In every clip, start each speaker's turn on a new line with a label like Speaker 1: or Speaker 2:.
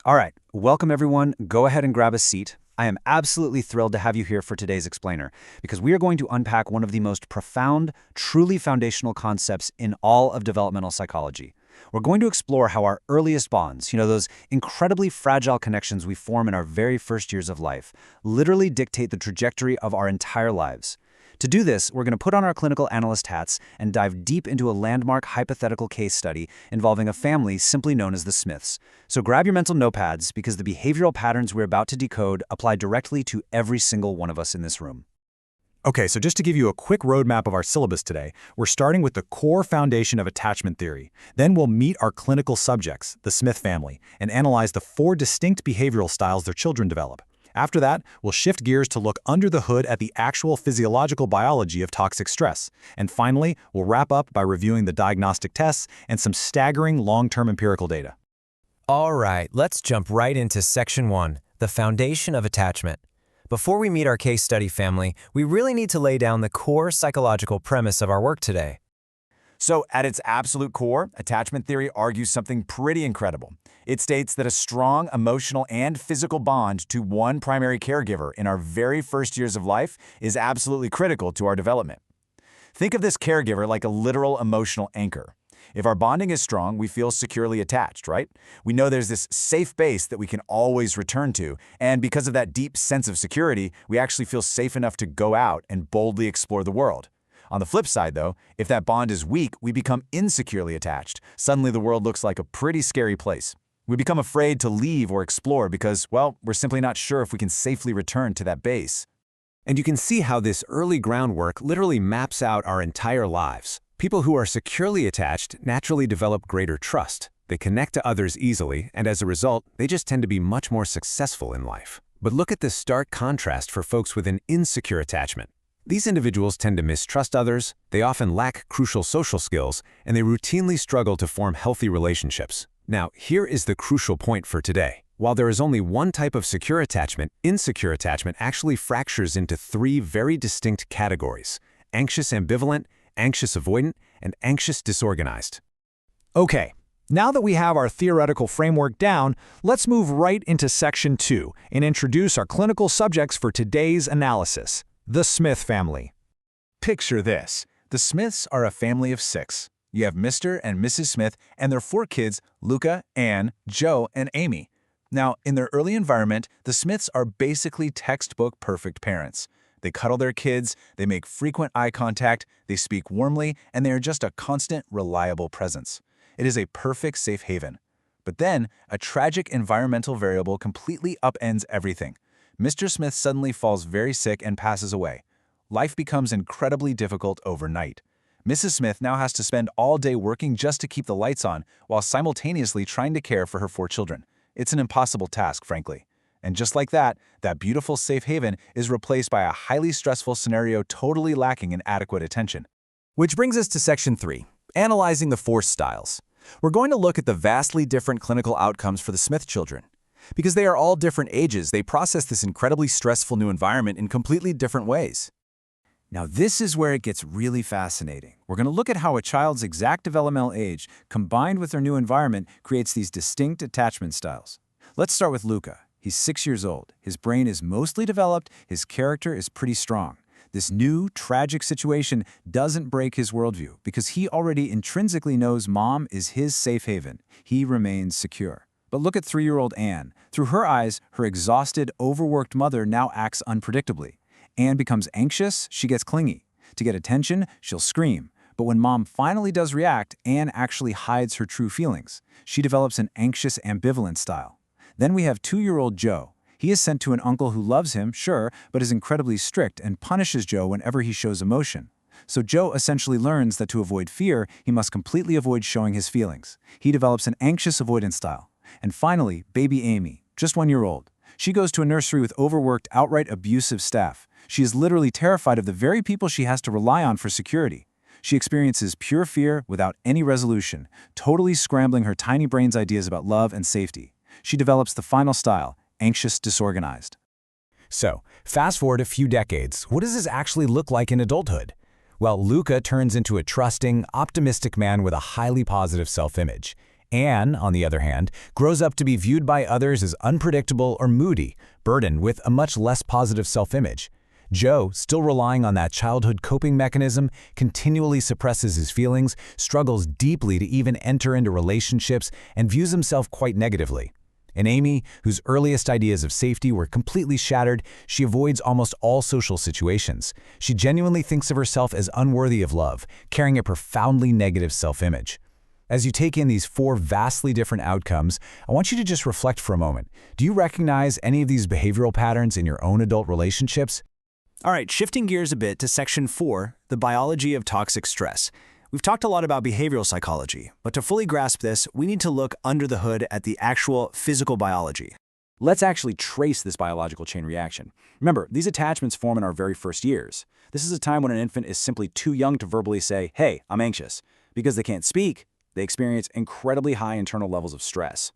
Speaker 1: All right, welcome everyone. Go ahead and grab a seat. I am absolutely thrilled to have you here for today's explainer because we are going to unpack one of the most profound, truly foundational concepts in all of developmental psychology. We're going to explore how our earliest bonds, those incredibly fragile connections we form in our very first years of life, literally dictate the trajectory of our entire lives. To do this, we're going to put on our clinical analyst hats and dive deep into a landmark hypothetical case study involving a family simply known as the Smiths. So grab your mental notepads because the behavioral patterns we're about to decode apply directly to every single one of us in this room.
Speaker 2: Okay, so just to give you a quick roadmap of our syllabus today, we're starting with the core foundation of attachment theory. Then we'll meet our clinical subjects, the Smith family, and analyze the 4 distinct behavioral styles their children develop. After that, we'll shift gears to look under the hood at the actual physiological biology of toxic stress. And finally, we'll wrap up by reviewing the diagnostic tests and some staggering long-term empirical data.
Speaker 3: All right, let's jump right into Section 1, the foundation of attachment. Before we meet our case study family, we really need to lay down the core psychological premise of our work today.
Speaker 4: So, at its absolute core, attachment theory argues something pretty incredible. It states that a strong emotional and physical bond to one primary caregiver in our very first years of life is absolutely critical to our development. Think of this caregiver like a literal emotional anchor. If our bonding is strong, we feel securely attached, right? We know there's this safe base that we can always return to, and because of that deep sense of security, we actually feel safe enough to go out and boldly explore the world. On the flip side, though, if that bond is weak, we become insecurely attached. Suddenly, the world looks like a pretty scary place. We become afraid to leave or explore because, well, we're simply not sure if we can safely return to that base.
Speaker 5: And you can see how this early groundwork literally maps out our entire lives. People who are securely attached naturally develop greater trust. They connect to others easily, and as a result, they just tend to be much more successful in life. But look at this stark contrast for folks with an insecure attachment. These individuals tend to mistrust others, they often lack crucial social skills, and they routinely struggle to form healthy relationships. Now, here is the crucial point for today. While there is only one type of secure attachment, insecure attachment actually fractures into 3 very distinct categories: anxious ambivalent, anxious avoidant, and anxious disorganized.
Speaker 2: Okay, now that we have our theoretical framework down, let's move right into Section 2 and introduce our clinical subjects for today's analysis. The Smith family.
Speaker 4: Picture this. The Smiths are a family of 6. You have Mr. and Mrs. Smith and their 4 kids, Luca, Anne, Joe, and Amy. Now, in their early environment, the Smiths are basically textbook perfect parents. They cuddle their kids, they make frequent eye contact, they speak warmly, and they are just a constant, reliable presence. It is a perfect safe haven. But then, a tragic environmental variable completely upends everything. Mr. Smith suddenly falls very sick and passes away. Life becomes incredibly difficult overnight. Mrs. Smith now has to spend all day working just to keep the lights on, while simultaneously trying to care for her 4 children. It's an impossible task, frankly. And just like that beautiful safe haven is replaced by a highly stressful scenario totally lacking in adequate attention.
Speaker 6: Which brings us to Section 3, analyzing the 4 styles. We're going to look at the vastly different clinical outcomes for the Smith children. Because they are all different ages, they process this incredibly stressful new environment in completely different ways.
Speaker 1: Now this is where it gets really fascinating. We're going to look at how a child's exact developmental age, combined with their new environment, creates these distinct attachment styles. Let's start with Luca. He's 6 years old. His brain is mostly developed, his character is pretty strong. This new, tragic situation doesn't break his worldview because he already intrinsically knows mom is his safe haven. He remains secure. But look at 3-year-old Anne. Through her eyes, her exhausted, overworked mother now acts unpredictably. Anne becomes anxious, she gets clingy. To get attention, she'll scream. But when mom finally does react, Anne actually hides her true feelings. She develops an anxious ambivalent style. Then we have 2-year-old Joe. He is sent to an uncle who loves him, sure, but is incredibly strict and punishes Joe whenever he shows emotion. So Joe essentially learns that to avoid fear, he must completely avoid showing his feelings. He develops an anxious avoidance style. And finally, baby Amy, just 1 year old. She goes to a nursery with overworked, outright abusive staff. She is literally terrified of the very people she has to rely on for security. She experiences pure fear without any resolution, totally scrambling her tiny brain's ideas about love and safety. She develops the final style, anxious disorganized.
Speaker 5: So, fast forward a few decades, what does this actually look like in adulthood? Well, Luca turns into a trusting, optimistic man with a highly positive self-image.
Speaker 2: Anne, on the other hand, grows up to be viewed by others as unpredictable or moody, burdened with a much less positive self-image. Joe, still relying on that childhood coping mechanism, continually suppresses his feelings, struggles deeply to even enter into relationships, and views himself quite negatively. And Amy, whose earliest ideas of safety were completely shattered, she avoids almost all social situations. She genuinely thinks of herself as unworthy of love, carrying a profoundly negative self-image. As you take in these four vastly different outcomes, I want you to just reflect for a moment. Do you recognize any of these behavioral patterns in your own adult relationships?
Speaker 1: All right, shifting gears a bit to Section 4, the biology of toxic stress. We've talked a lot about behavioral psychology, but to fully grasp this, we need to look under the hood at the actual physical biology.
Speaker 6: Let's actually trace this biological chain reaction. Remember, these attachments form in our very first years. This is a time when an infant is simply too young to verbally say, "Hey, I'm anxious." Because they can't speak, they experience incredibly high internal levels of stress.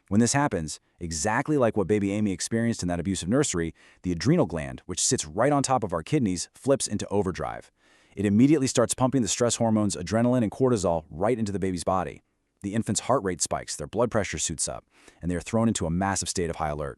Speaker 6: When this happens, exactly like what baby Amy experienced in that abusive nursery, the adrenal gland, which sits right on top of our kidneys, flips into overdrive. It immediately starts pumping the stress hormones adrenaline and cortisol right into the baby's body. The infant's heart rate spikes, their blood pressure shoots up, and they are thrown into a massive state of high alert.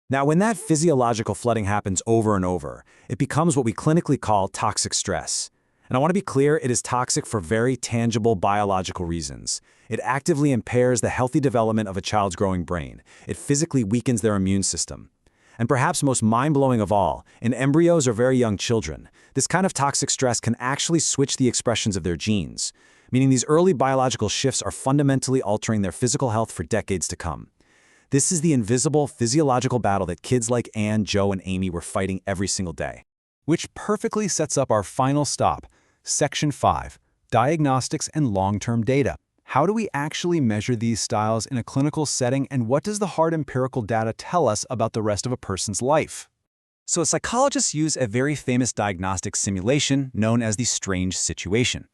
Speaker 2: Now, when that physiological flooding happens over and over, it becomes what we clinically call toxic stress. And I want to be clear, it is toxic for very tangible biological reasons. It actively impairs the healthy development of a child's growing brain. It physically weakens their immune system. And perhaps most mind-blowing of all, in embryos or very young children, this kind of toxic stress can actually switch the expressions of their genes, meaning these early biological shifts are fundamentally altering their physical health for decades to come. This is the invisible physiological battle that kids like Anne, Joe, and Amy were fighting every single day. Which perfectly sets up our final stop, Section 5, Diagnostics and Long-Term Data. How do we actually measure these styles in a clinical setting, and what does the hard empirical data tell us about the rest of a person's life? So psychologists use a very famous diagnostic simulation known as the strange situation.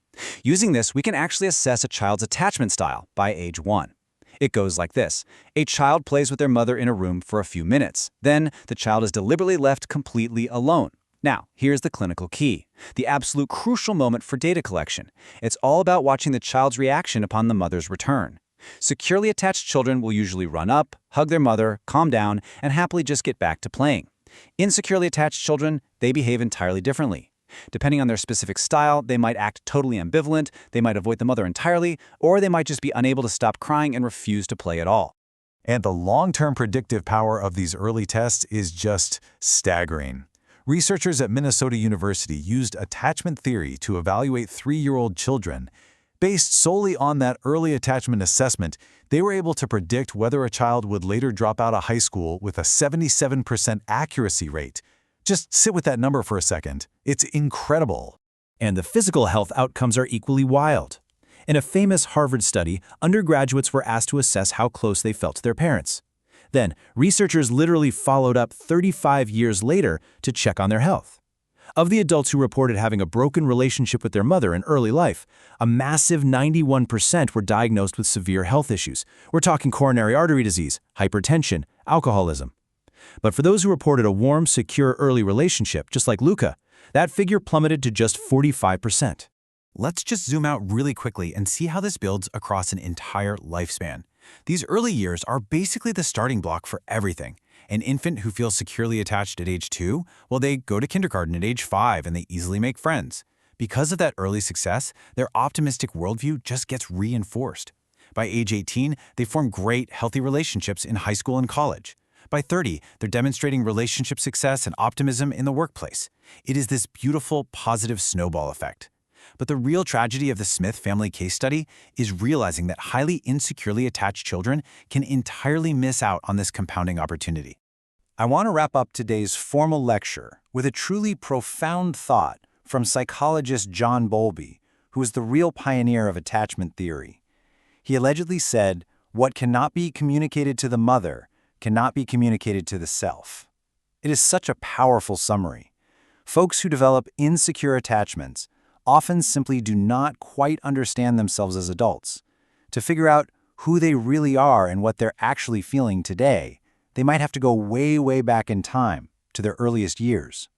Speaker 2: Using this, we can actually assess a child's attachment style by age 1. It goes like this. A child plays with their mother in a room for a few minutes. Then, the child is deliberately left completely alone. Now, here's the clinical key, the absolute crucial moment for data collection. It's all about watching the child's reaction upon the mother's return. Securely attached children will usually run up, hug their mother, calm down, and happily just get back to playing. Insecurely attached children, they behave entirely differently. Depending on their specific style, they might act totally ambivalent, they might avoid the mother entirely, or they might just be unable to stop crying and refuse to play at all.
Speaker 4: And the long-term predictive power of these early tests is just staggering. Researchers at Minnesota University used attachment theory to evaluate 3-year-old children. Based solely on that early attachment assessment, they were able to predict whether a child would later drop out of high school with a 77% accuracy rate. Just sit with that number for a second. It's incredible.
Speaker 2: And the physical health outcomes are equally wild. In a famous Harvard study, undergraduates were asked to assess how close they felt to their parents. Then, researchers literally followed up 35 years later to check on their health. Of the adults who reported having a broken relationship with their mother in early life, a massive 91% were diagnosed with severe health issues. We're talking coronary artery disease, hypertension, alcoholism. But for those who reported a warm, secure early relationship, just like Luca, that figure plummeted to just 45%.
Speaker 7: Let's just zoom out really quickly and see how this builds across an entire lifespan. These early years are basically the starting block for everything. An infant who feels securely attached at age 2, well, they go to kindergarten at age 5 and they easily make friends. Because of that early success, their optimistic worldview just gets reinforced. By age 18, they form great, healthy relationships in high school and college. By 30, they're demonstrating relationship success and optimism in the workplace. It is this beautiful, positive snowball effect. But the real tragedy of the Smith family case study is realizing that highly insecurely attached children can entirely miss out on this compounding opportunity.
Speaker 1: I want to wrap up today's formal lecture with a truly profound thought from psychologist John Bowlby, who is the real pioneer of attachment theory. He allegedly said, "What cannot be communicated to the mother cannot be communicated to the self." It is such a powerful summary. Folks who develop insecure attachments often simply do not quite understand themselves as adults. To figure out who they really are and what they're actually feeling today, they might have to go way, way back in time, to their earliest years.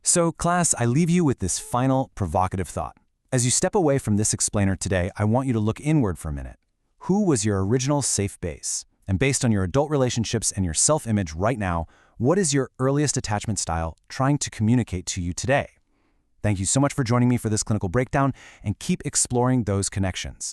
Speaker 2: So, class, I leave you with this final provocative thought. As you step away from this explainer today, I want you to look inward for a minute. Who was your original safe base? And based on your adult relationships and your self-image right now, what is your earliest attachment style trying to communicate to you today? Thank you so much for joining me for this clinical breakdown, and keep exploring those connections.